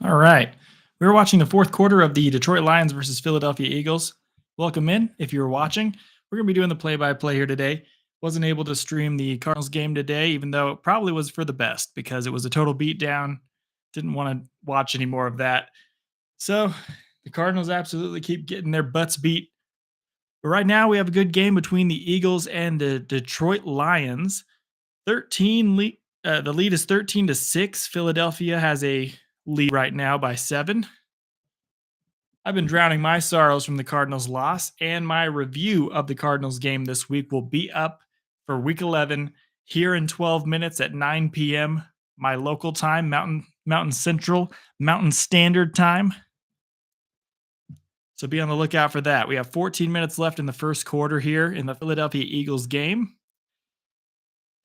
All right. We were watching the fourth quarter of the Detroit Lions versus Philadelphia Eagles. Welcome in. If you're watching, we're going to be doing the play by play here today. Wasn't able to stream the Cardinals game today, even though it probably was for the best because it was a total beatdown. Didn't want to watch any more of that. So the Cardinals absolutely keep getting their butts beat. But right now, we have a good game between the Eagles and the Detroit Lions. 13 lead. The lead is 13-6. Philadelphia has a lead right now by 7. I've been drowning my sorrows from the Cardinals' loss, and my review of the Cardinals game this week will be up for week 11 here in 12 minutes at 9 p.m. my local time, Mountain Central, Mountain Standard Time. So be on the lookout for that. We have 14 minutes left in the first quarter here in the Philadelphia Eagles game.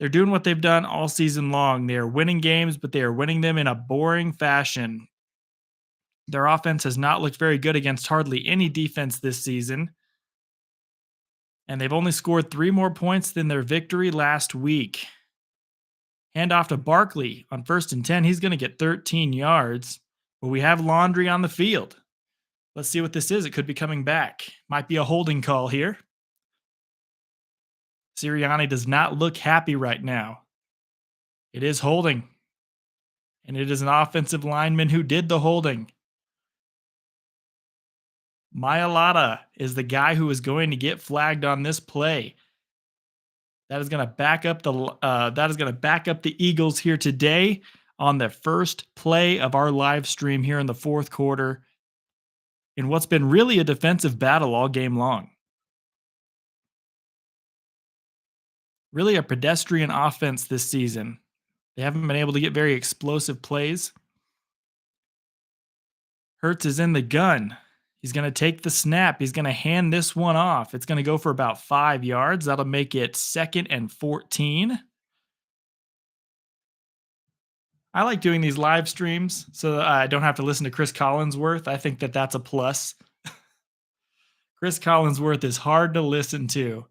They're doing what they've done all season long. They are winning games, but they are winning them in a boring fashion. Their offense has not looked very good against hardly any defense this season. And they've only scored 3 more points than their victory last week. Hand off to Barkley on 1st and 10. He's going to get 13 yards. But we have Laundry on the field. Let's see what this is. It could be coming back. Might be a holding call here. Sirianni does not look happy right now. It is holding. And it is an offensive lineman who did the holding. Mailata is the guy who is going to get flagged on this play. That is going to back up the Eagles here today on the first play of our live stream here in the fourth quarter in what's been really a defensive battle all game long. Really a pedestrian offense this season. They haven't been able to get very explosive plays. Hurts is in the gun. He's going to take the snap. He's going to hand this one off. It's going to go for about 5 yards. That'll make it 2nd and 14. I like doing these live streams so that I don't have to listen to Chris Collinsworth. I think that that's a plus. Chris Collinsworth is hard to listen to.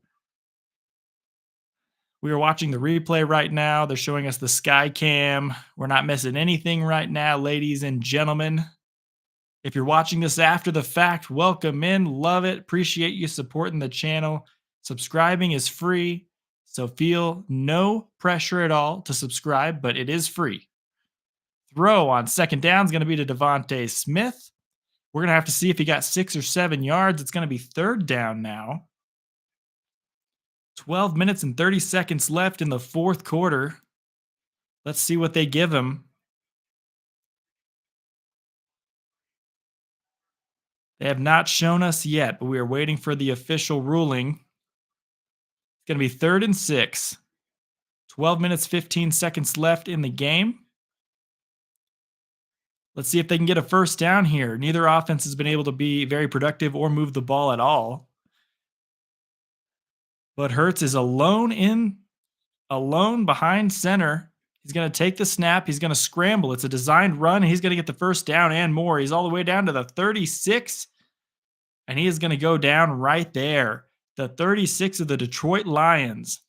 We are watching the replay right now. They're showing us the sky cam. We're not missing anything right now, ladies and gentlemen. If you're watching this after the fact, welcome in. Love it. Appreciate you supporting the channel. Subscribing is free, so feel no pressure at all to subscribe, but it is free. Throw on 2nd down is going to be to Devontae Smith. We're going to have to see if he got 6 or 7 yards. It's going to be 3rd down now. 12 minutes and 30 seconds left in the fourth quarter. Let's see what they give him. They have not shown us yet, but we are waiting for the official ruling. It's going to be 3rd and 6. 12 minutes, 15 seconds left in the game. Let's see if they can get a first down here. Neither offense has been able to be very productive or move the ball at all. But Hurts is alone behind center. He's going to take the snap. He's going to scramble. It's a designed run. And he's going to get the first down and more. He's all the way down to the 36. And he is going to go down right there. The 36 of the Detroit Lions.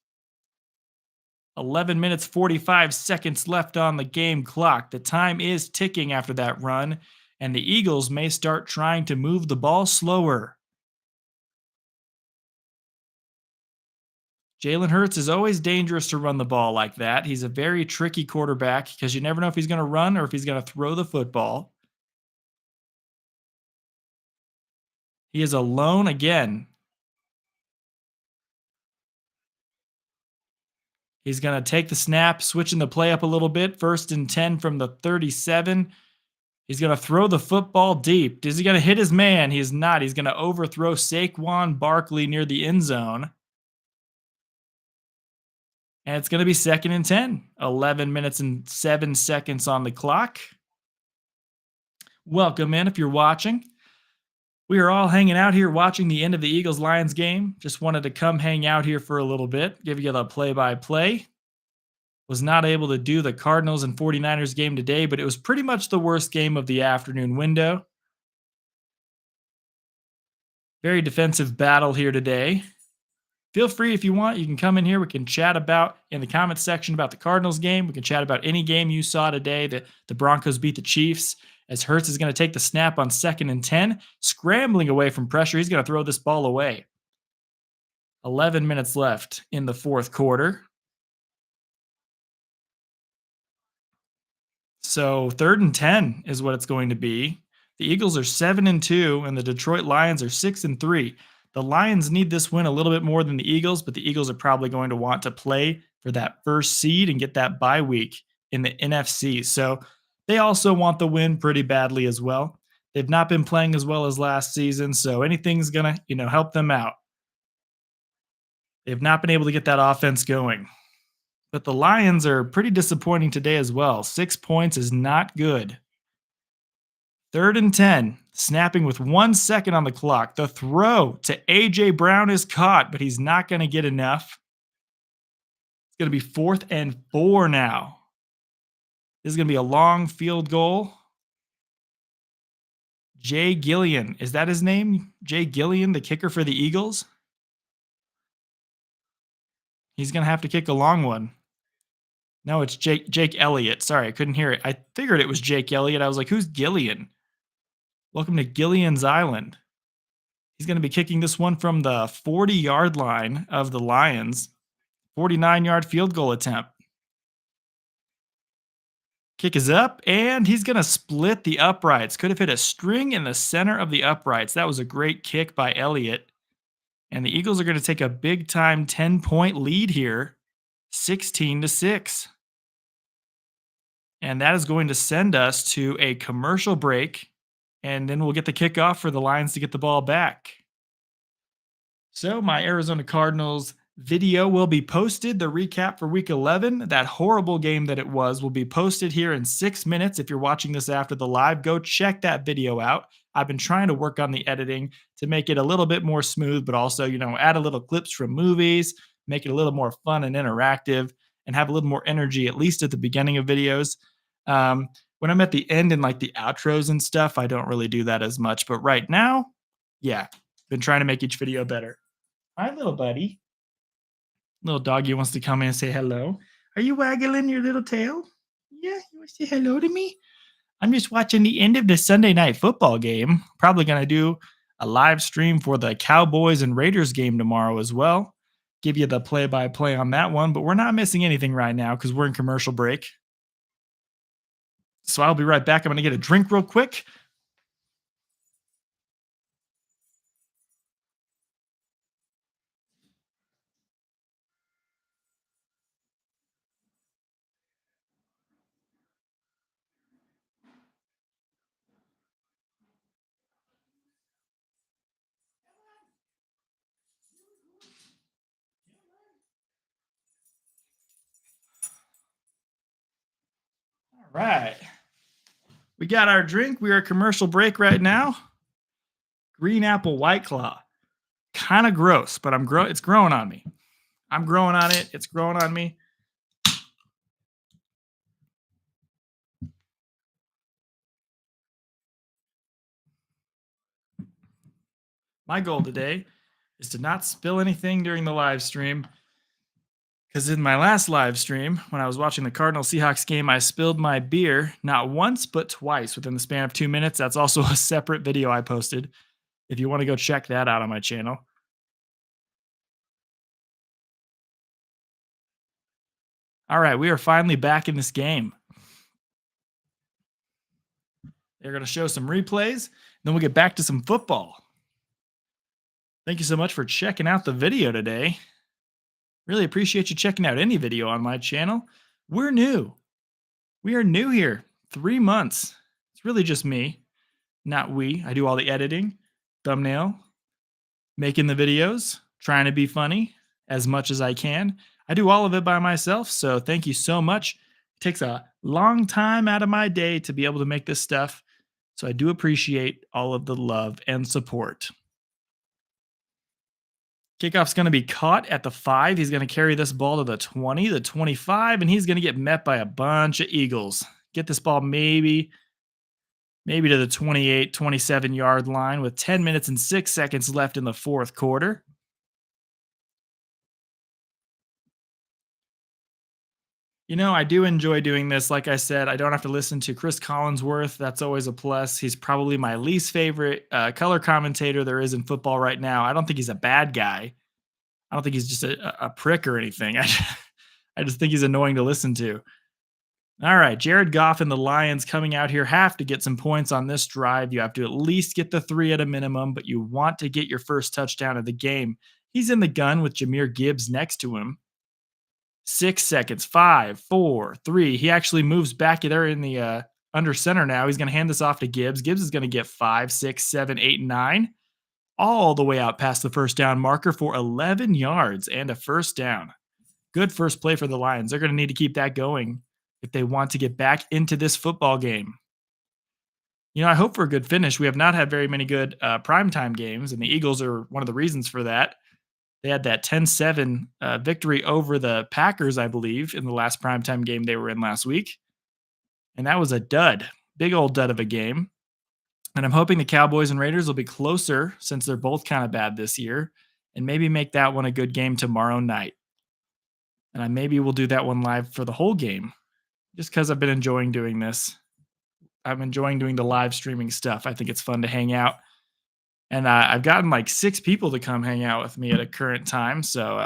11 minutes, 45 seconds left on the game clock. The time is ticking after that run. And the Eagles may start trying to move the ball slower. Jalen Hurts is always dangerous to run the ball like that. He's a very tricky quarterback because you never know if he's going to run or if he's going to throw the football. He is alone again. He's going to take the snap, switching the play up a little bit. 1st and 10 from the 37. He's going to throw the football deep. Is he going to hit his man? He is not. He's going to overthrow Saquon Barkley near the end zone. And it's going to be 2nd and 10. 11 minutes and 7 seconds on the clock. Welcome in if you're watching. We are all hanging out here watching the end of the Eagles-Lions game. Just wanted to come hang out here for a little bit, give you the play-by-play. Was not able to do the Cardinals and 49ers game today, but it was pretty much the worst game of the afternoon window. Very defensive battle here today. Feel free if you want. You can come in here. We can chat about in the comments section about the Cardinals game. We can chat about any game you saw today. The Broncos beat the Chiefs. as Hurts is going to take the snap on 2nd and 10, scrambling away from pressure. He's going to throw this ball away. 11 minutes left in the fourth quarter. So 3rd and 10 is what it's going to be. The Eagles are 7 and 2, and the Detroit Lions are 6 and 3. The Lions need this win a little bit more than the Eagles, but the Eagles are probably going to want to play for that first seed and get that bye week in the NFC. So they also want the win pretty badly as well. They've not been playing as well as last season, so anything's going to, help them out. They've not been able to get that offense going. But the Lions are pretty disappointing today as well. 6 points is not good. 3rd and 10, snapping with 1 second on the clock. The throw to A.J. Brown is caught, but he's not going to get enough. It's going to be 4th and 4 now. This is going to be a long field goal. Jay Gillian, is that his name? Jay Gillian, the kicker for the Eagles? He's going to have to kick a long one. No, it's Jake Elliott. Sorry, I couldn't hear it. I figured it was Jake Elliott. I was like, who's Gillian? Welcome to Gillian's Island. He's going to be kicking this one from the 40-yard line of the Lions. 49-yard field goal attempt. Kick is up, and he's going to split the uprights. Could have hit a string in the center of the uprights. That was a great kick by Elliott. And the Eagles are going to take a big-time 10-point lead here, 16-6. And that is going to send us to a commercial break, and then we'll get the kickoff for the Lions to get the ball back. So my Arizona Cardinals video will be posted. The recap for Week 11, that horrible game that it was, will be posted here in 6 minutes. If you're watching this after the live, go check that video out. I've been trying to work on the editing to make it a little bit more smooth, but also, add a little clips from movies, make it a little more fun and interactive, and have a little more energy, at least at the beginning of videos. When I'm at the end and like the outros and stuff, I don't really do that as much. But right now, yeah, been trying to make each video better. Hi, little buddy. Little doggy wants to come in and say hello. Are you waggling your little tail? Yeah, you want to say hello to me? I'm just watching the end of the Sunday night football game. Probably going to do a live stream for the Cowboys and Raiders game tomorrow as well. Give you the play-by-play on that one, but we're not missing anything right now because we're in commercial break. So I'll be right back. I'm going to get a drink real quick. All right. We got our drink. We are at commercial break right now. Green apple White Claw. Kind of gross, but it's growing on me. I'm growing on it. It's growing on me. My goal today is to not spill anything during the live stream. Because in my last live stream, when I was watching the Cardinal Seahawks game, I spilled my beer not once, but twice within the span of 2 minutes. That's also a separate video I posted. If you want to go check that out on my channel. All right, we are finally back in this game. They're going to show some replays. Then we'll get back to some football. Thank you so much for checking out the video today. Really appreciate you checking out any video on my channel. We're new. We are new here. 3 months. It's really just me, not we. I do all the editing, thumbnail, making the videos, trying to be funny as much as I can. I do all of it by myself, so thank you so much. It takes a long time out of my day to be able to make this stuff, so I do appreciate all of the love and support. Kickoff's going to be caught at the 5. He's going to carry this ball to the 20, the 25, and he's going to get met by a bunch of Eagles. Get this ball maybe to the 28, 27-yard line with 10 minutes and 6 seconds left in the fourth quarter. I do enjoy doing this. Like I said, I don't have to listen to Chris Collinsworth. That's always a plus. He's probably my least favorite color commentator there is in football right now. I don't think he's a bad guy. I don't think he's just a prick or anything. I just think he's annoying to listen to. All right, Jared Goff and the Lions coming out here have to get some points on this drive. You have to at least get the three at a minimum, but you want to get your first touchdown of the game. He's in the gun with Jameer Gibbs next to him. 6 seconds, five, four, three. He actually moves back there in the under center now. He's going to hand this off to Gibbs. Gibbs is going to get 5, 6, 7, 8, 9, all the way out past the first down marker for 11 yards and a first down. Good first play for the Lions. They're going to need to keep that going if they want to get back into this football game. I hope for a good finish. We have not had very many good primetime games, and the Eagles are one of the reasons for that. They had that 10-7 victory over the Packers, I believe, in the last primetime game they were in last week. And that was a dud, big old dud of a game. And I'm hoping the Cowboys and Raiders will be closer since they're both kind of bad this year, and maybe make that one a good game tomorrow night. And I maybe will do that one live for the whole game, just because I've been enjoying doing this. I'm enjoying doing the live streaming stuff. I think it's fun to hang out. And I've gotten like 6 people to come hang out with me at a current time. So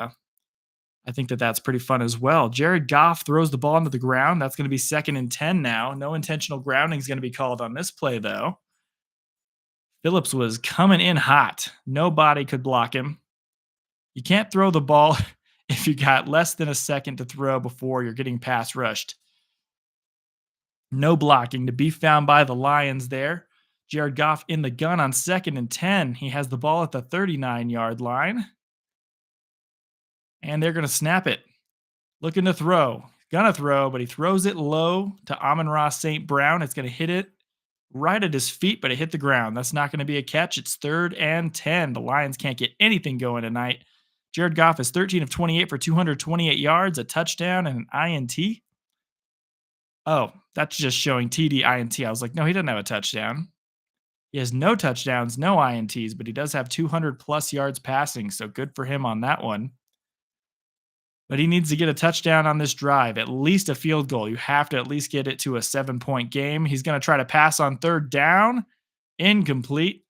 I think that's pretty fun as well. Jared Goff throws the ball into the ground. That's going to be 2nd and 10 now. No intentional grounding is going to be called on this play, though. Phillips was coming in hot. Nobody could block him. You can't throw the ball if you got less than a second to throw before you're getting pass rushed. No blocking to be found by the Lions there. Jared Goff in the gun on 2nd and 10. He has the ball at the 39-yard line. And they're going to snap it. Looking to throw. Gonna throw, but he throws it low to Amon-Ra St. Brown. It's going to hit it right at his feet, but it hit the ground. That's not going to be a catch. It's 3rd and 10. The Lions can't get anything going tonight. Jared Goff is 13 of 28 for 228 yards, a touchdown, and an INT. Oh, that's just showing TD INT. I was like, no, he doesn't have a touchdown. He has no touchdowns, no INTs, but he does have 200 plus yards passing, so good for him on that one. But he needs to get a touchdown on this drive, at least a field goal. You have to at least get it to a 7-point game. He's going to try to pass on 3rd down. Incomplete.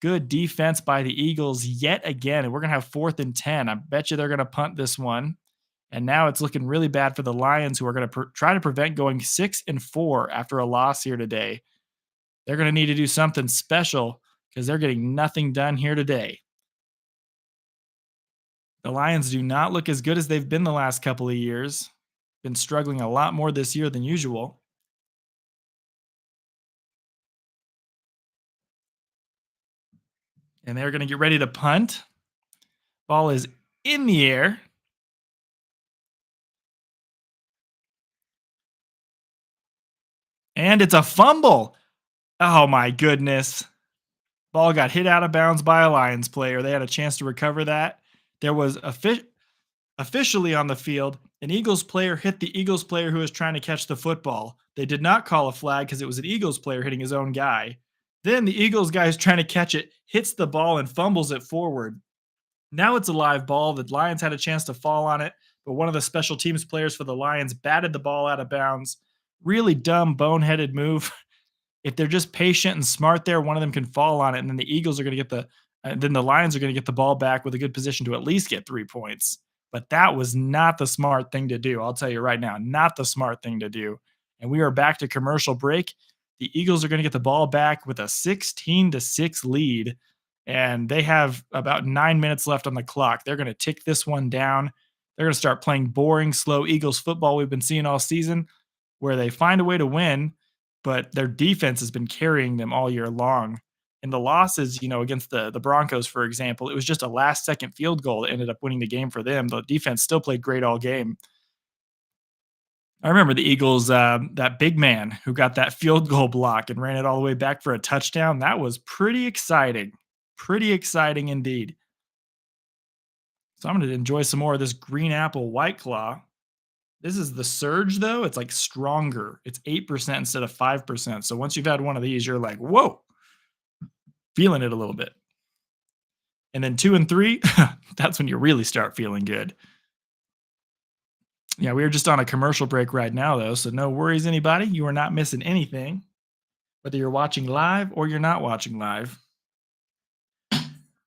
Good defense by the Eagles yet again, and we're going to have 4th and 10. I bet you they're going to punt this one. And now it's looking really bad for the Lions, who are going to try to prevent going 6 and 4 after a loss here today. They're going to need to do something special because they're getting nothing done here today. The Lions do not look as good as they've been the last couple of years. Been struggling a lot more this year than usual. And they're going to get ready to punt. Ball is in the air. And it's a fumble. Oh my goodness. Ball got hit out of bounds by a Lions player. They had a chance to recover that. There was officially on the field, an Eagles player hit the Eagles player who was trying to catch the football. They did not call a flag because it was an Eagles player hitting his own guy. Then the Eagles guy who's trying to catch it hits the ball and fumbles it forward. Now it's a live ball. The Lions had a chance to fall on it, but one of the special teams players for the Lions batted the ball out of bounds. Really dumb, boneheaded move. If they're just patient and smart there, one of them can fall on it, and then the Eagles are going to get then the Lions are going to get the ball back with a good position to at least get 3 points. But that was not the smart thing to do. I'll tell you right now, not the smart thing to do. And we are back to commercial break. The Eagles are going to get the ball back with a 16-6 lead, and they have about 9 minutes left on the clock. They're going to tick this one down. They're going to start playing boring, slow Eagles football we've been seeing all season, where they find a way to win, but their defense has been carrying them all year long. In the losses, against the Broncos, for example, it was just a last-second field goal that ended up winning the game for them. The defense still played great all game. I remember the Eagles, that big man who got that field goal block and ran it all the way back for a touchdown. That was pretty exciting. Pretty exciting indeed. So I'm going to enjoy some more of this green apple White Claw. This is the Surge, though. It's like stronger. It's 8% instead of 5%. So once you've had one of these, you're like, whoa, feeling it a little bit. And then 2 and 3, that's when you really start feeling good. Yeah, we are just on a commercial break right now, though. So no worries, anybody. You are not missing anything, whether you're watching live or you're not watching live.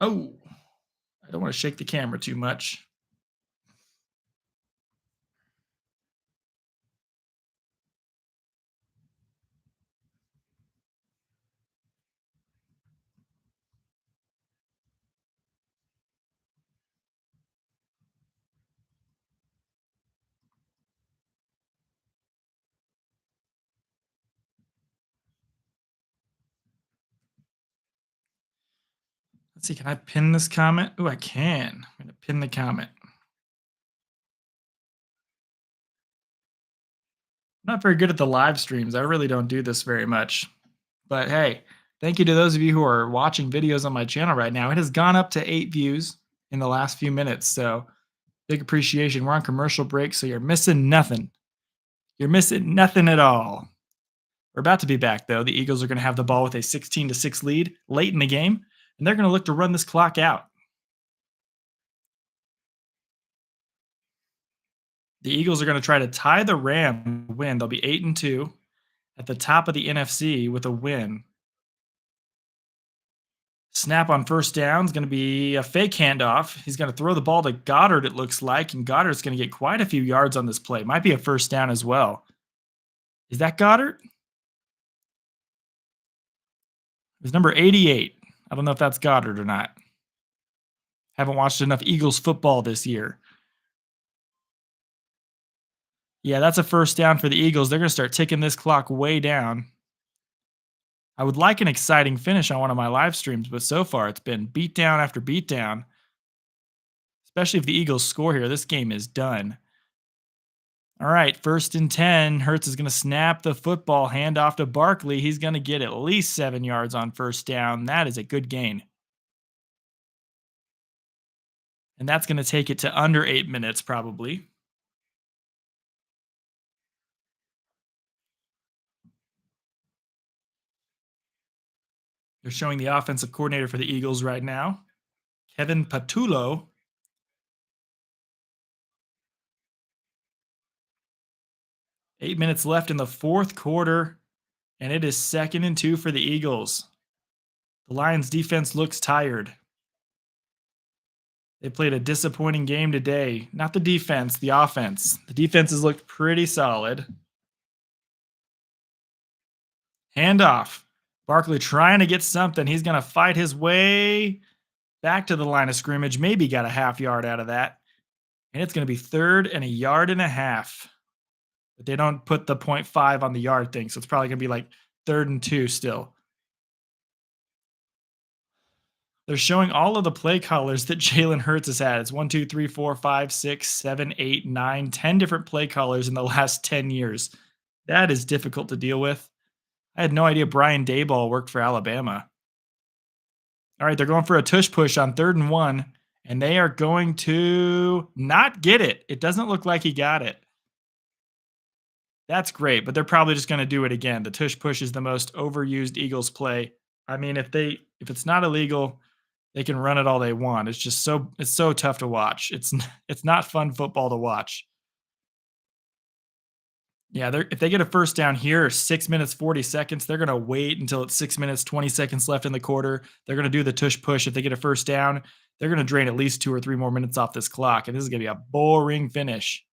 Oh, I don't want to shake the camera too much. Let's see. Can I pin this comment? Oh, I can. I'm going to pin the comment. I'm not very good at the live streams. I really don't do this very much. But hey, thank you to those of you who are watching videos on my channel right now. It has gone up to 8 views in the last few minutes. So big appreciation. We're on commercial break, so you're missing nothing. You're missing nothing at all. We're about to be back, though. The Eagles are going to have the ball with a 16-6 lead late in the game, and they're going to look to run this clock out. The Eagles are going to try to tie the Rams win. They'll be 8-2 at the top of the NFC with a win. Snap on first down is going to be a fake handoff. He's going to throw the ball to Goddard, it looks like, and Goddard's going to get quite a few yards on this play. Might be a first down as well. Is that Goddard? It's number 88. I don't know if that's Goddard or not. Haven't watched enough Eagles football this year. Yeah, that's a first down for the Eagles. They're going to start ticking this clock way down. I would like an exciting finish on one of my live streams, but so far it's been beatdown after beatdown. Especially if the Eagles score here, this game is done. All right, 1st and 10. Hurts is going to snap the football, hand off to Barkley. He's going to get at least 7 yards on first down. That is a good gain. And that's going to take it to under 8 minutes probably. They're showing the offensive coordinator for the Eagles right now, Kevin Patullo. 8 minutes left in the fourth quarter, and it is 2nd and 2 for the Eagles. The Lions defense looks tired. They played a disappointing game today. Not the defense, the offense. The defense has looked pretty solid. Handoff. Barkley trying to get something. He's going to fight his way back to the line of scrimmage. Maybe got a half yard out of that. And it's going to be 3rd and a yard and a half. But they don't put the 0.5 on the yard thing. So it's probably going to be like 3rd and 2 still. They're showing all of the play callers that Jalen Hurts has had. It's 1, 2, 3, 4, 5, 6, 7, 8, 9, 10 different play callers in the last 10 years. That is difficult to deal with. I had no idea Brian Daboll worked for Alabama. All right, they're going for a tush push on 3rd and 1, and they are going to not get it. It doesn't look like he got it. That's great, but they're probably just going to do it again. The tush push is the most overused Eagles play. I mean, if it's not illegal, they can run it all they want. It's just so tough to watch. It's not fun football to watch. Yeah, if they get a first down here, 6 minutes 40 seconds, they're going to wait until it's 6 minutes 20 seconds left in the quarter. They're going to do the tush push. If they get a first down, they're going to drain at least 2 or 3 more minutes off this clock, and this is going to be a boring finish.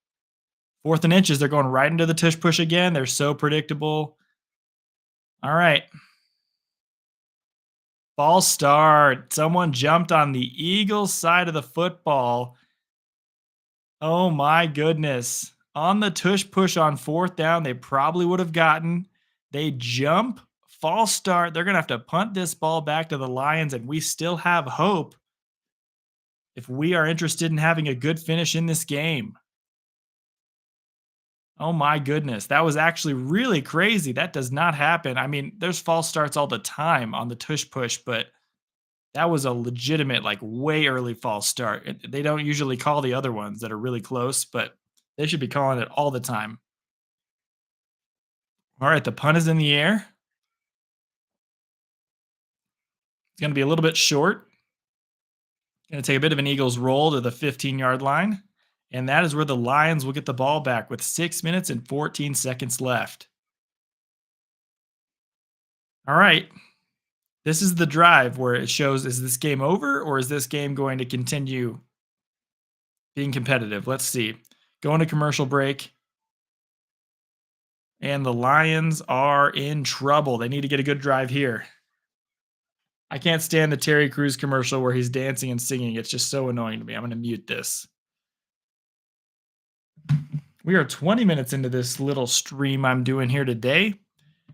4th and inches, they're going right into the tush push again. They're so predictable. All right. False start. Someone jumped on the Eagles side of the football. Oh my goodness. On the tush push on 4th down, they probably would have gotten. They jump, false start. They're going to have to punt this ball back to the Lions, and we still have hope if we are interested in having a good finish in this game. Oh my goodness. That was actually really crazy. That does not happen. I mean, there's false starts all the time on the tush push, but that was a legitimate, like, way early false start. They don't usually call the other ones that are really close, but they should be calling it all the time. All right, the punt is in the air. It's going to be a little bit short. Going to take a bit of an Eagles roll to the 15-yard line. And that is where the Lions will get the ball back with 6 minutes and 14 seconds left. All right. This is the drive where it shows, is this game over or is this game going to continue being competitive? Let's see. Going to commercial break. And the Lions are in trouble. They need to get a good drive here. I can't stand the Terry Crews commercial where he's dancing and singing. It's just so annoying to me. I'm going to mute this. We are 20 minutes into this little stream I'm doing here today.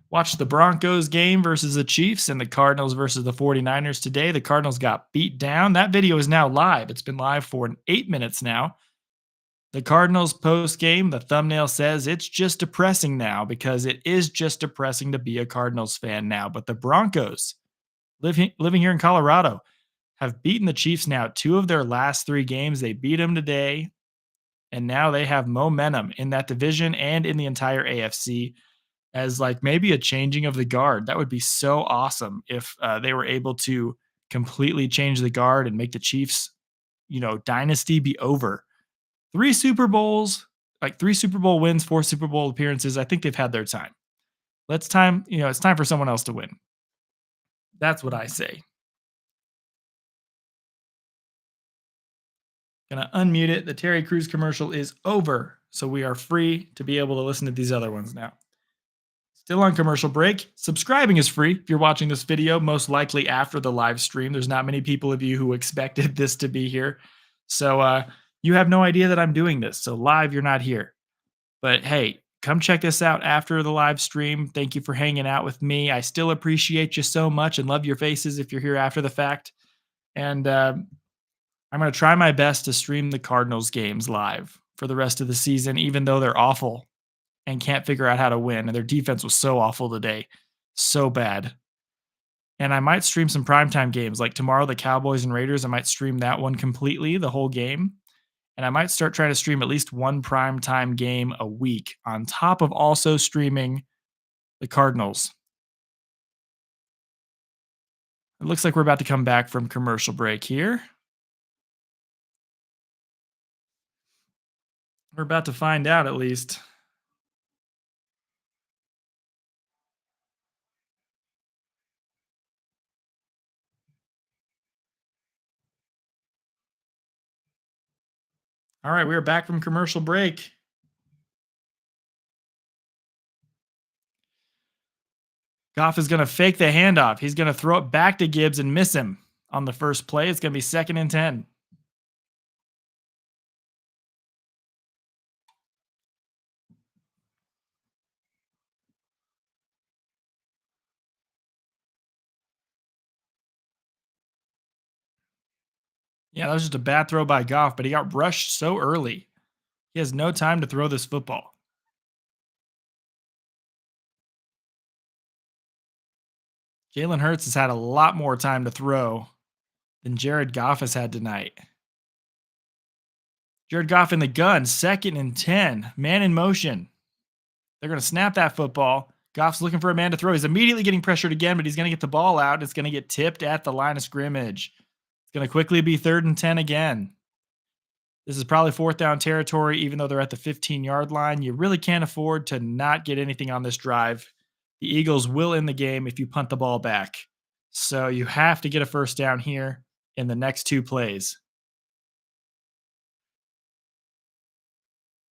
Watch the Broncos game versus the Chiefs and the Cardinals versus the 49ers today. The Cardinals got beat down. That video is now live. It's been live for 8 minutes now. The Cardinals post game, the thumbnail says it's just depressing now because it is just depressing to be a Cardinals fan now. But the Broncos, living here in Colorado, have beaten the Chiefs now 2 of their last 3 games. They beat them today, and now they have momentum in that division and in the entire AFC as like maybe a changing of the guard. That would be so awesome if they were able to completely change the guard and make the Chiefs, dynasty be over. 3 Super Bowls, like 3 Super Bowl wins, 4 Super Bowl appearances. I think they've had their time. It's time for someone else to win. That's what I say. Gonna unmute it. The Terry Crews commercial is over, so we are free to be able to listen to these other ones now. Still on commercial break. Subscribing is free if you're watching this video, most likely after the live stream. There's not many people of you who expected this to be here. So you have no idea that I'm doing this. So live, you're not here. But hey, come check this out after the live stream. Thank you for hanging out with me. I still appreciate you so much and love your faces if you're here after the fact. And I'm going to try my best to stream the Cardinals games live for the rest of the season, even though they're awful and can't figure out how to win. And their defense was so awful today. So bad. And I might stream some primetime games like tomorrow, the Cowboys and Raiders. I might stream that one completely, the whole game. And I might start trying to stream at least one primetime game a week on top of also streaming the Cardinals. It looks like we're about to come back from commercial break here. We're about to find out at least. All right, we are back from commercial break. Goff is going to fake the handoff. He's going to throw it back to Gibbs and miss him on the first play. It's going to be 2nd and 10. Yeah, that was just a bad throw by Goff, but he got rushed so early. He has no time to throw this football. Jalen Hurts has had a lot more time to throw than Jared Goff has had tonight. Jared Goff in the gun, 2nd and 10. Man in motion. They're going to snap that football. Goff's looking for a man to throw. He's immediately getting pressured again, but he's going to get the ball out. It's going to get tipped at the line of scrimmage. It's going to quickly be 3rd and 10 again. This is probably 4th down territory, even though they're at the 15-yard line. You really can't afford to not get anything on this drive. The Eagles will end the game if you punt the ball back. So you have to get a 1st down here in the next 2 plays.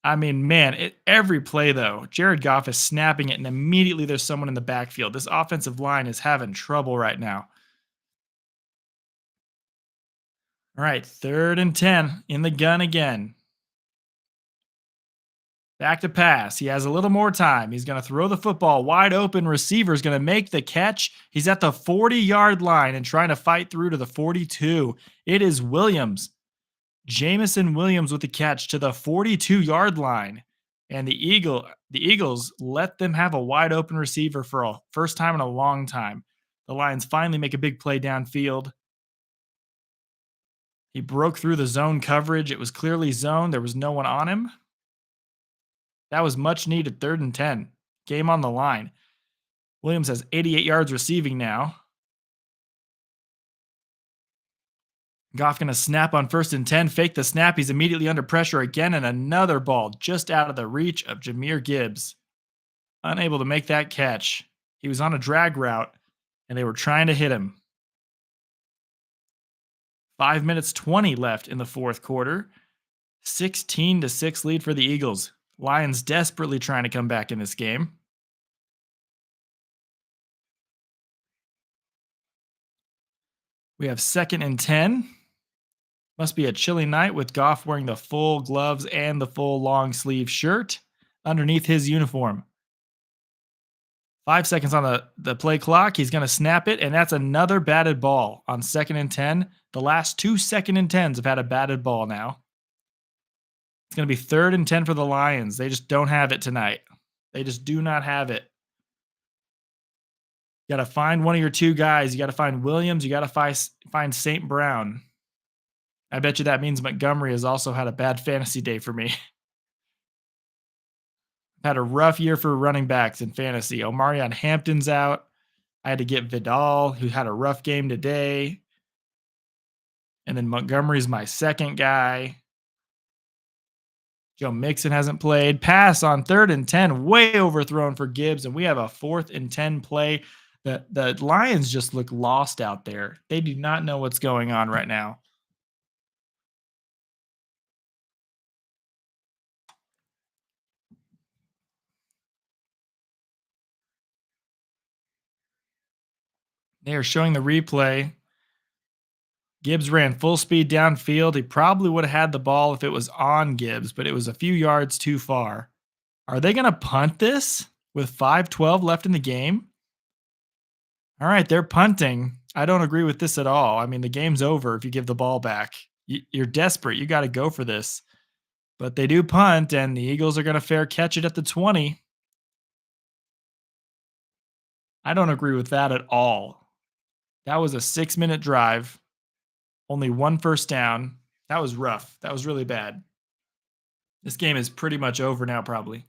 I mean, man, every play, though, Jared Goff is snapping it, and immediately there's someone in the backfield. This offensive line is having trouble right now. All right, 3rd and 10 in the gun again. Back to pass. He has a little more time. He's going to throw the football wide open. Receiver is going to make the catch. He's at the 40-yard line and trying to fight through to the 42. It is Williams. Jameson Williams with the catch to the 42-yard line. And the Eagles let them have a wide open receiver for a first time in a long time. The Lions finally make a big play downfield. He broke through the zone coverage. It was clearly zone. There was no one on him. That was much needed 3rd and 10. Game on the line. Williams has 88 yards receiving now. Goff going to snap on 1st and 10, fake the snap. He's immediately under pressure again, and another ball just out of the reach of Jahmyr Gibbs. Unable to make that catch. He was on a drag route, and they were trying to hit him. 5 minutes 20 left in the fourth quarter. 16-6 lead for the Eagles. Lions desperately trying to come back in this game. We have 2nd and 10. Must be a chilly night with Goff wearing the full gloves and the full long sleeve shirt underneath his uniform. 5 seconds on the play clock. He's going to snap it, and that's another batted ball on 2nd and 10. The last 2 2nd-and-10s have had a batted ball now. It's going to be 3rd and 10 for the Lions. They just don't have it tonight. They just do not have it. You got to find one of your two guys. You got to find Williams. You got to find St. Brown. I bet you that means Montgomery has also had a bad fantasy day for me. I've had a rough year for running backs in fantasy. Omarion Hampton's out. I had to get Vidal, who had a rough game today. And then Montgomery's my second guy. Joe Mixon hasn't played. Pass on 3rd and 10, way overthrown for Gibbs, and we have a 4th and 10 play. The Lions just look lost out there. They do not know what's going on right now. They are showing the replay. Gibbs ran full speed downfield. He probably would have had the ball if it was on Gibbs, but it was a few yards too far. Are they going to punt this with 5:12 left in the game? All right, they're punting. I don't agree with this at all. I mean, the game's over if you give the ball back. You're desperate. You got to go for this. But they do punt, and the Eagles are going to fair catch it at the 20. I don't agree with that at all. That was a 6-minute drive. Only 1 first down. That was rough. That was really bad. This game is pretty much over now, probably.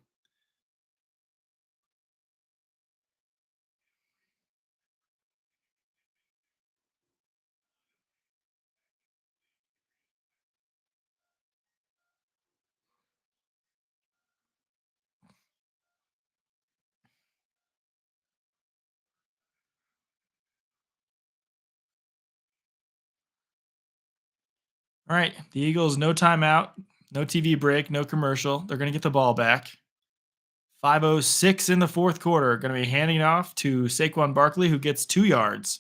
All right, the Eagles, no timeout, no TV break, no commercial. They're going to get the ball back. 5:06 in the fourth quarter. Going to be handing off to Saquon Barkley, who gets 2 yards.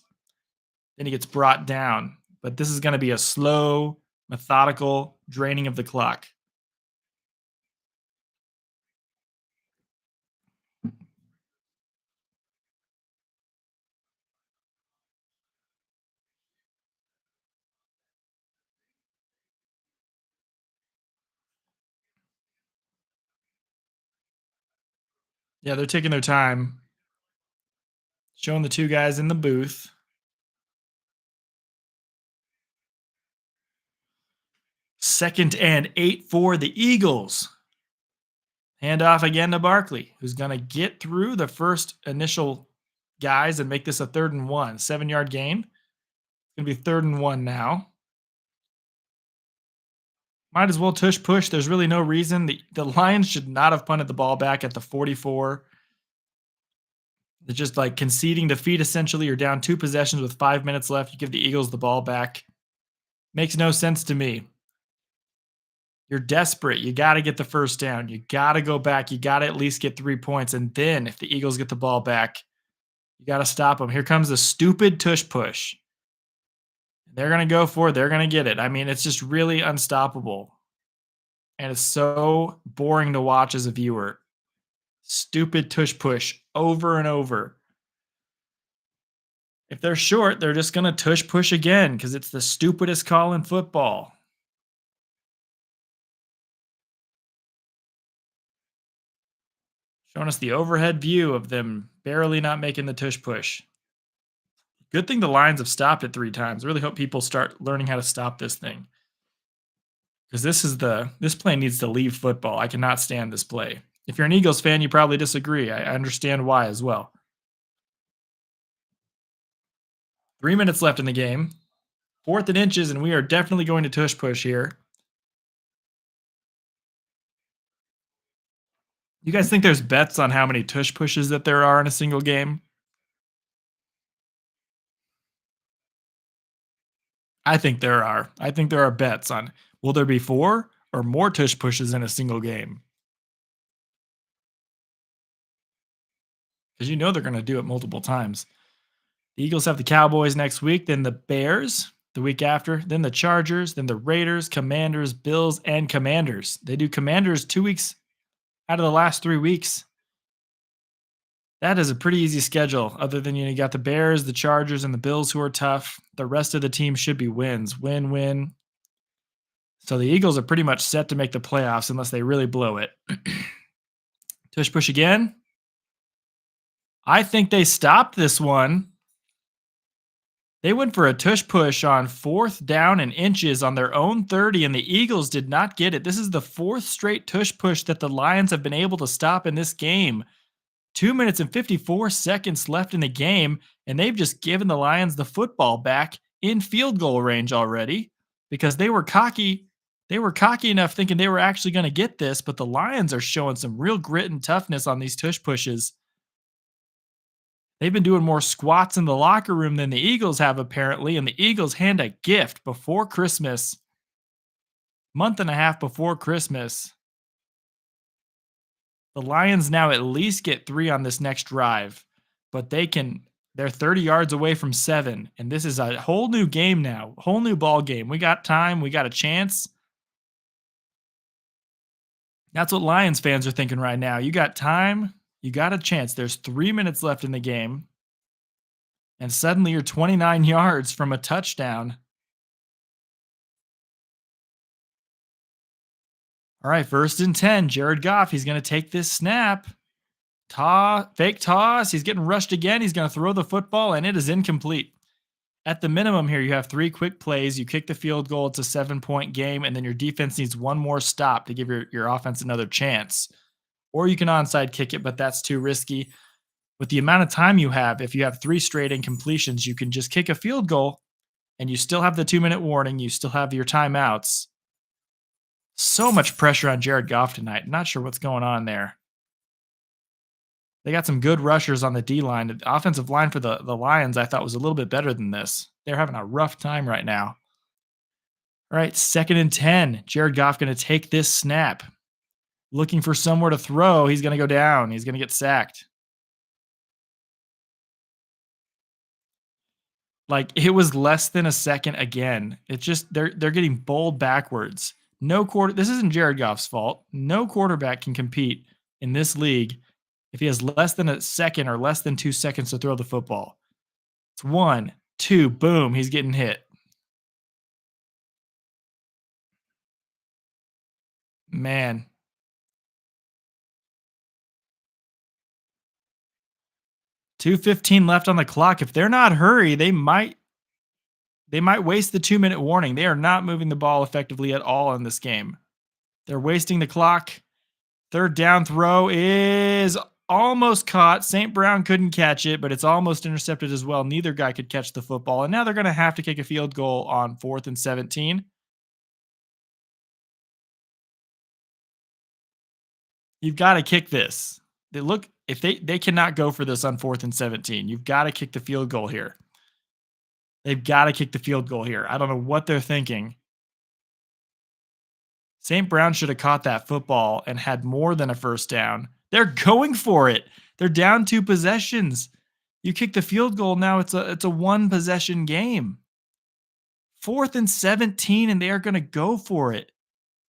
Then he gets brought down. But this is going to be a slow, methodical draining of the clock. Yeah, they're taking their time. Showing the 2 guys in the booth. Second and 8 for the Eagles. Hand off again to Barkley, who's going to get through the first initial guys and make this a 3rd and 1. 7-yard gain. It's going to be 3rd and 1 now. Might as well tush push. There's really no reason. The Lions should not have punted the ball back at the 44. They're just like conceding defeat, essentially. You're down 2 possessions with 5 minutes left. You give the Eagles the ball back. Makes no sense to me. You're desperate. You got to get the first down. You got to go back. You got to at least get 3 points. And then if the Eagles get the ball back, you got to stop them. Here comes the stupid tush push. They're going to go for it. They're going to get it. I mean, it's just really unstoppable. And it's so boring to watch as a viewer. Stupid tush push over and over. If they're short, they're just going to tush push again because it's the stupidest call in football. Showing us the overhead view of them barely not making the tush push. Good thing the Lions have stopped it 3 times. I really hope people start learning how to stop this thing. Because this play needs to leave football. I cannot stand this play. If you're an Eagles fan, you probably disagree. I understand why as well. 3 minutes left in the game. 4th and inches, and we are definitely going to tush push here. You guys think there's bets on how many tush pushes that there are in a single game? I think there are. I think there are bets on will there be 4 or more tush pushes in a single game? Because you know they're going to do it multiple times. The Eagles have the Cowboys next week, then the Bears the week after, then the Chargers, then the Raiders, Commanders, Bills, and Commanders. They do Commanders 2 weeks out of the last 3 weeks. That is a pretty easy schedule, other than you got the Bears, the Chargers, and the Bills who are tough. The rest of the team should be wins. Win, win. So the Eagles are pretty much set to make the playoffs unless they really blow it. Tush push again. I think they stopped this one. They went for a tush push on 4th down and inches on their own 30, and the Eagles did not get it. This is the 4th straight tush push that the Lions have been able to stop in this game. 2 minutes and 54 seconds left in the game, and they've just given the Lions the football back in field goal range already because they were cocky. They were cocky enough thinking they were actually going to get this, but the Lions are showing some real grit and toughness on these tush pushes. They've been doing more squats in the locker room than the Eagles have, apparently, and the Eagles hand a gift before Christmas. Month and a half before Christmas. The Lions now at least get 3 on this next drive, but they're 30 yards away from 7, and this is a whole new game now, whole new ball game. We got time, we got a chance. That's what Lions fans are thinking right now. You got time, you got a chance. There's 3 minutes left in the game, and suddenly you're 29 yards from a touchdown. All right, 1st and 10. Jared Goff, he's going to take this snap. Fake toss. He's getting rushed again. He's going to throw the football, and it is incomplete. At the minimum here, you have 3 quick plays. You kick the field goal. It's a 7-point game, and then your defense needs one more stop to give your offense another chance. Or you can onside kick it, but that's too risky. With the amount of time you have, if you have 3 straight incompletions, you can just kick a field goal, and you still have the 2-minute warning. You still have your timeouts. So much pressure on Jared Goff tonight. Not sure what's going on there. They got some good rushers on the D line. The offensive line for the Lions, I thought, was a little bit better than this. They're having a rough time right now. All right, 2nd and 10. Jared Goff going to take this snap. Looking for somewhere to throw. He's going to go down. He's going to get sacked. Like, it was less than a second again. It's just they're getting bowled backwards. This isn't Jared Goff's fault. No quarterback can compete in this league if he has less than a second or less than 2 seconds to throw the football. It's 1, 2, boom, he's getting hit. Man. 2:15 left on the clock. If they're not hurry, they might waste the 2-minute warning. They are not moving the ball effectively at all in this game. They're wasting the clock. 3rd down throw is almost caught. St. Brown couldn't catch it, but it's almost intercepted as well. Neither guy could catch the football. And now they're going to have to kick a field goal on 4th and 17. You've got to kick this. If they cannot go for this on 4th and 17. You've got to kick the field goal here. They've got to kick the field goal here. I don't know what they're thinking. St. Brown should have caught that football and had more than a 1st down. They're going for it. They're down 2 possessions. You kick the field goal, now it's a 1 possession game. 4th and 17, and they are going to go for it.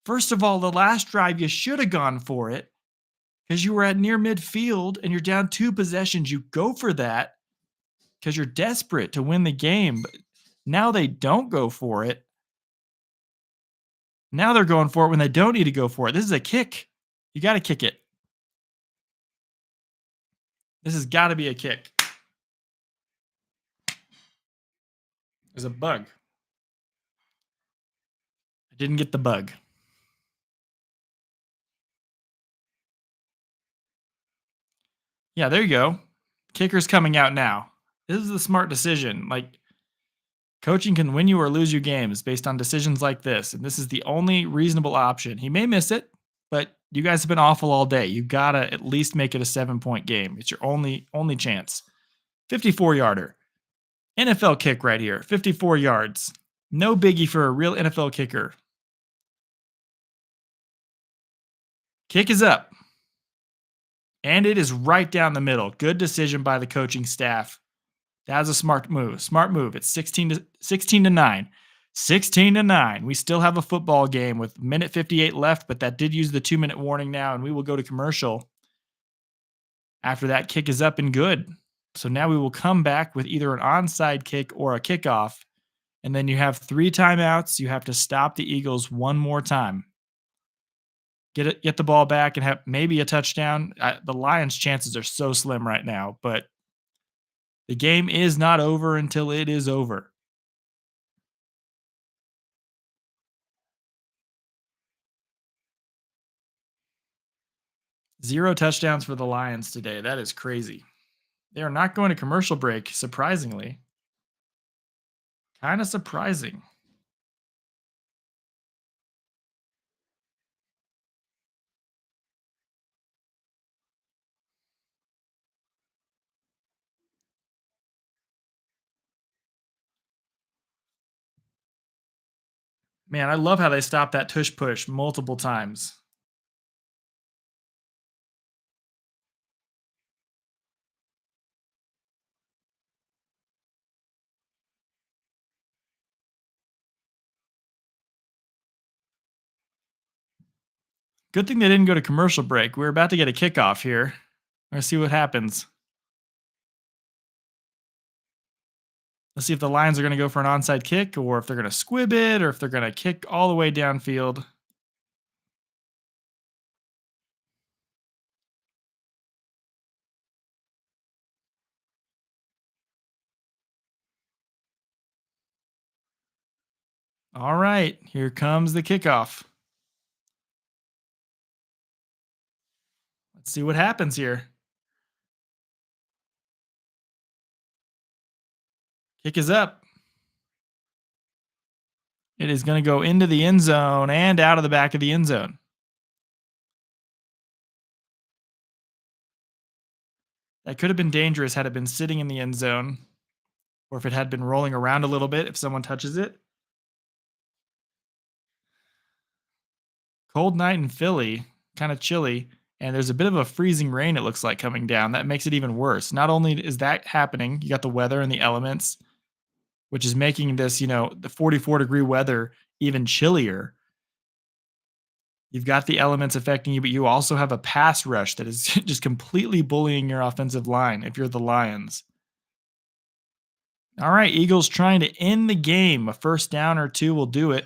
First of all, the last drive, you should have gone for it because you were at near midfield and you're down 2 possessions. You go for that because you're desperate to win the game. But now they don't go for it. Now they're going for it when they don't need to go for it. This is a kick. You got to kick it. This has got to be a kick. There's a bug. I didn't get the bug. Yeah, there you go. Kicker's coming out now. This is the smart decision. Like, Coaching can win you or lose you games based on decisions like this, and this is the only reasonable option. He may miss it, but you guys have been awful all day. You gotta at least make it a 7 point game. It's your only chance. 54 yarder. NFL kick right here. 54 yards. No biggie for a real NFL kicker. Kick is up. And it is right down the middle. Good decision by the coaching staff. That was a smart move. Smart move. It's 16 to 9. 16 to 9. We still have a football game with minute 58 left, but that did use the 2-minute warning now, and we will go to commercial after that kick is up and good. So now we will come back with either an onside kick or a kickoff. And then you have 3 timeouts. You have to stop the Eagles one more time. Get the ball back and have maybe a touchdown. The Lions' chances are so slim right now, but the game is not over until it is over. Zero touchdowns for the Lions today. That is crazy. They are not going to commercial break, surprisingly. Kind of surprising. Man, I love how they stopped that tush push multiple times. Good thing they didn't go to commercial break. We're about to get a kickoff here. Let's see what happens. Let's see if the Lions are going to go for an onside kick or if they're going to squib it or if they're going to kick all the way downfield. All right, here comes the kickoff. Let's see what happens here. Kick is up. It is going to go into the end zone and out of the back of the end zone. That could have been dangerous had it been sitting in the end zone or if it had been rolling around a little bit if someone touches it. Cold night in Philly, kind of chilly, and there's a bit of a freezing rain it looks like coming down. That makes it even worse. Not only is that happening, you got the weather and the elements, which is making this, the 44-degree weather even chillier. You've got the elements affecting you, but you also have a pass rush that is just completely bullying your offensive line if you're the Lions. All right, Eagles trying to end the game. A first down or two will do it.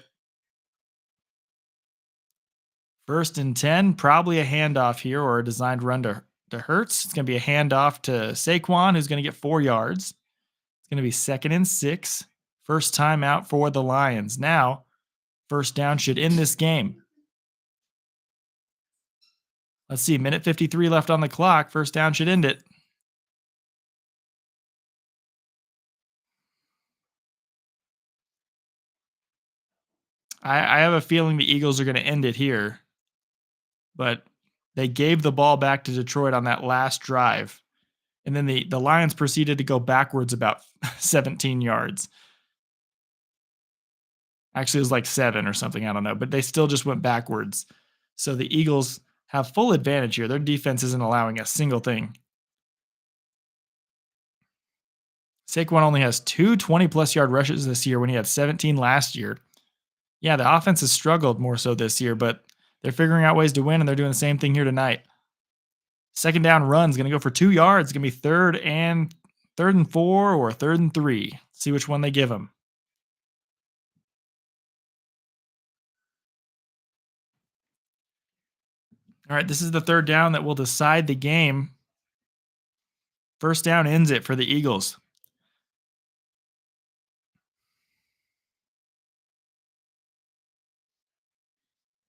First and 10, probably a handoff here or a designed run to Hurts. It's going to be a handoff to Saquon, who's going to get 4 yards. It's going to be 2nd and 6. First time out for the Lions. Now, first down should end this game. Let's see, minute 53 left on the clock. First down should end it. I have a feeling the Eagles are going to end it here, but they gave the ball back to Detroit on that last drive. And then the Lions proceeded to go backwards about 17 yards. Actually, it was like 7 or something. I don't know. But they still just went backwards. So the Eagles have full advantage here. Their defense isn't allowing a single thing. Saquon only has 2 20-plus yard rushes this year when he had 17 last year. Yeah, the offense has struggled more so this year, but they're figuring out ways to win, and they're doing the same thing here tonight. Second down run's going to go for 2 yards. It's going to be third and 4 or 3rd and 3. See which one they give them. All right, this is the third down that will decide the game. First down ends it for the Eagles.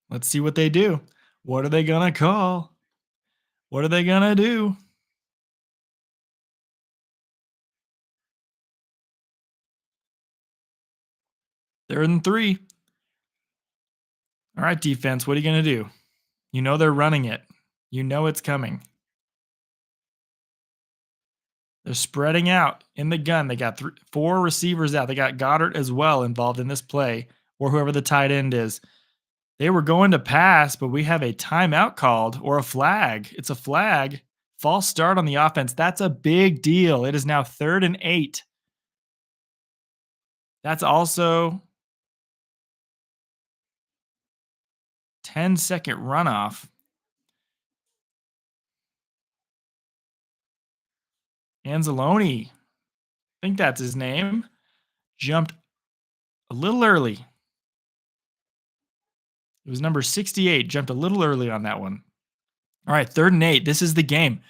Let's see what they do. What are they going to call? What are they going to do? Third and 3. All right, defense, what are you going to do? You know they're running it. You know it's coming. They're spreading out in the gun. They got 4 receivers out. They got Goddard as well involved in this play, or whoever the tight end is. They were going to pass, but we have a timeout called or a flag. It's a flag. False start on the offense. That's a big deal. It is now 3rd and 8. That's also 10-second runoff. Anzalone, I think that's his name, jumped a little early. It was number 68, jumped a little early on that one. All right, 3rd and 8. This is the game.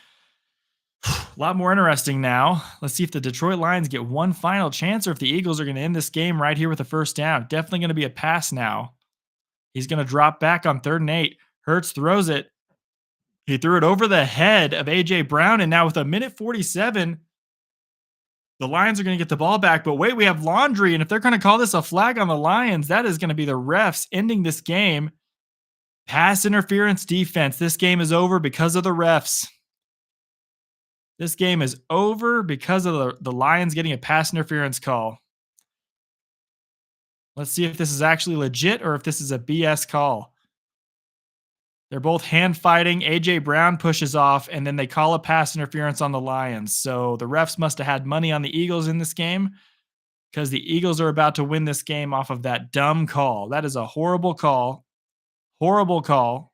A lot more interesting now. Let's see if the Detroit Lions get one final chance or if the Eagles are going to end this game right here with a first down. Definitely going to be a pass now. He's going to drop back on 3rd and 8. Hurts throws it. He threw it over the head of A.J. Brown, and now with a minute 47, the Lions are going to get the ball back. But wait, we have laundry, and if they're going to call this a flag on the Lions, that is going to be the refs ending this game. Pass interference defense. This game is over because of the refs. This game is over because of the Lions getting a pass interference call. Let's see if this is actually legit or if this is a BS call. They're both hand fighting. A.J. Brown pushes off, and then they call a pass interference on the Lions. So the refs must have had money on the Eagles in this game because the Eagles are about to win this game off of that dumb call. That is a horrible call. Horrible call.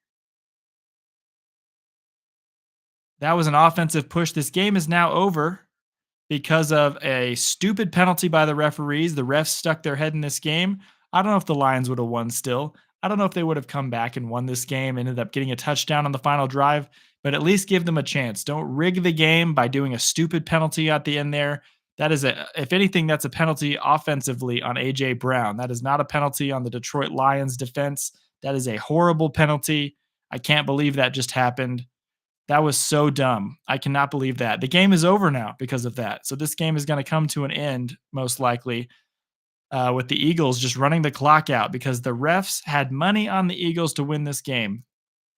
That was an offensive push. This game is now over because of a stupid penalty by the referees. The refs stuck their head in this game. I don't know if the Lions would have won still. I don't know if they would have come back and won this game, ended up getting a touchdown on the final drive, but at least give them a chance. Don't rig the game by doing a stupid penalty at the end there. That is if anything, that's a penalty offensively on A.J. Brown. That is not a penalty on the Detroit Lions defense. That is a horrible penalty. I can't believe that just happened. That was so dumb. I cannot believe that. The game is over now because of that. So this game is going to come to an end, most likely, with the Eagles just running the clock out because the refs had money on the Eagles to win this game.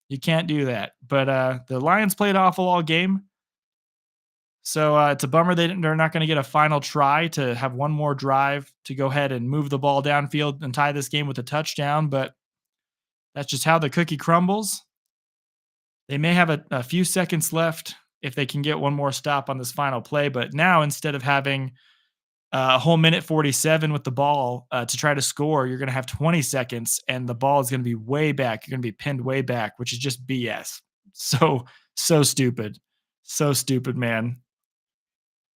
You can't do that. But the Lions played awful all game. So it's a bummer they're not going to get a final try to have one more drive to go ahead and move the ball downfield and tie this game with a touchdown. But that's just how the cookie crumbles. They may have a few seconds left if they can get one more stop on this final play. But now, instead of having a whole minute 47 with the ball to try to score, you're going to have 20 seconds, and the ball is going to be way back. You're going to be pinned way back, which is just BS. So stupid. So stupid, man.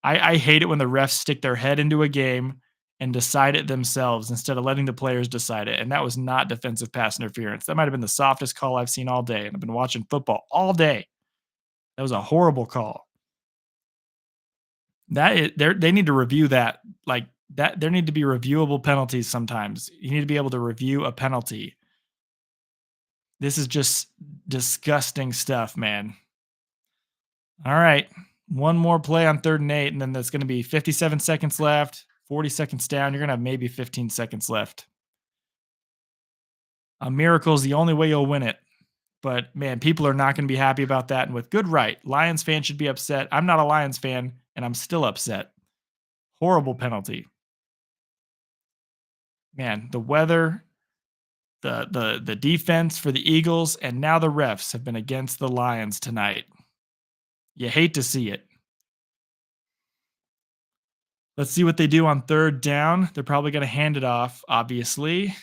I hate it when the refs stick their head into a game and decide it themselves instead of letting the players decide it. And that was not defensive pass interference. That might have been the softest call I've seen all day. And I've been watching football all day. That was a horrible call. They need to review that. Like that, there need to be reviewable penalties sometimes. You need to be able to review a penalty. This is just disgusting stuff, man. All right. One more play on 3rd and 8, and then there's going to be 57 seconds left. 40 seconds down, you're going to have maybe 15 seconds left. A miracle is the only way you'll win it. But, man, people are not going to be happy about that, and with good right. Lions fans should be upset. I'm not a Lions fan, and I'm still upset. Horrible penalty. Man, the weather, the defense for the Eagles, and now the refs have been against the Lions tonight. You hate to see it. Let's see what they do on 3rd down. They're probably going to hand it off, obviously.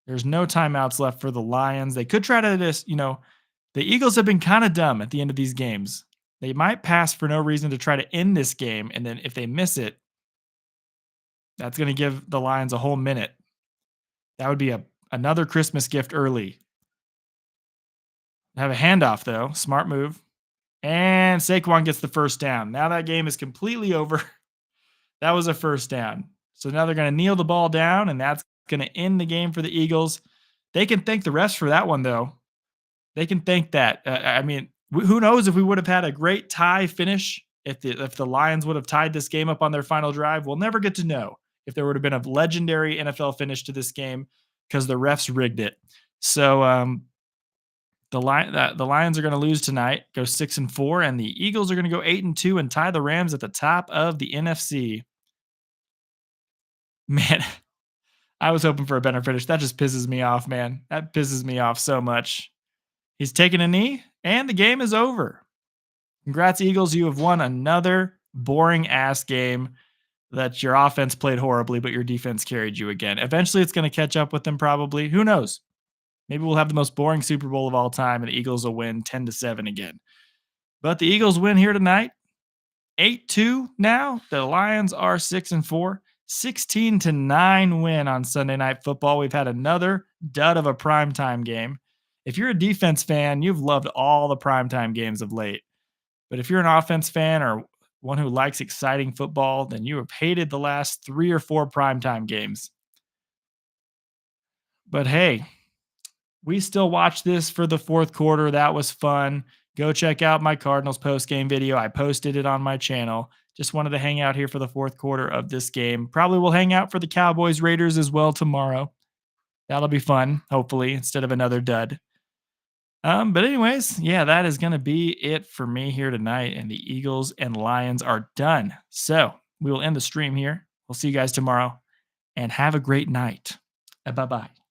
There's no timeouts left for the Lions. They could try to just, the Eagles have been kind of dumb at the end of these games. They might pass for no reason to try to end this game, and then if they miss it, that's going to give the Lions a whole minute. That would be another Christmas gift early. Have a handoff, though. Smart move. And Saquon gets the first down. Now that game is completely over. That was a first down. So now they're going to kneel the ball down, and that's going to end the game for the Eagles. They can thank the refs for that one, though. They can thank that. Who knows if we would have had a great tie finish if the Lions would have tied this game up on their final drive. We'll never get to know. if there would have been a legendary NFL finish to this game because the refs rigged it. So the Lions are going to lose tonight, go 6-4, and the Eagles are going to go 8-2 and tie the Rams at the top of the NFC. Man, I was hoping for a better finish. That just pisses me off, man. That pisses me off so much. He's taking a knee, and the game is over. Congrats, Eagles. You have won another boring ass game that your offense played horribly, but your defense carried you again. Eventually, it's going to catch up with them, probably. Who knows? Maybe we'll have the most boring Super Bowl of all time, and the Eagles will win 10-7 again. But the Eagles win here tonight. 8-2 now. The Lions are 6-4. 16-9 win on Sunday Night Football. We've had another dud of a primetime game. If you're a defense fan, you've loved all the primetime games of late. But if you're an offense fan or one who likes exciting football, then you have hated the last 3 or 4 primetime games. But hey, we still watched this for the fourth quarter. That was fun. Go check out my Cardinals post-game video. I posted it on my channel. Just wanted to hang out here for the fourth quarter of this game. Probably will hang out for the Cowboys Raiders as well tomorrow. That'll be fun, hopefully, instead of another dud. But anyways, yeah, that is going to be it for me here tonight. And the Eagles and Lions are done. So we will end the stream here. We'll see you guys tomorrow and have a great night. Bye-bye.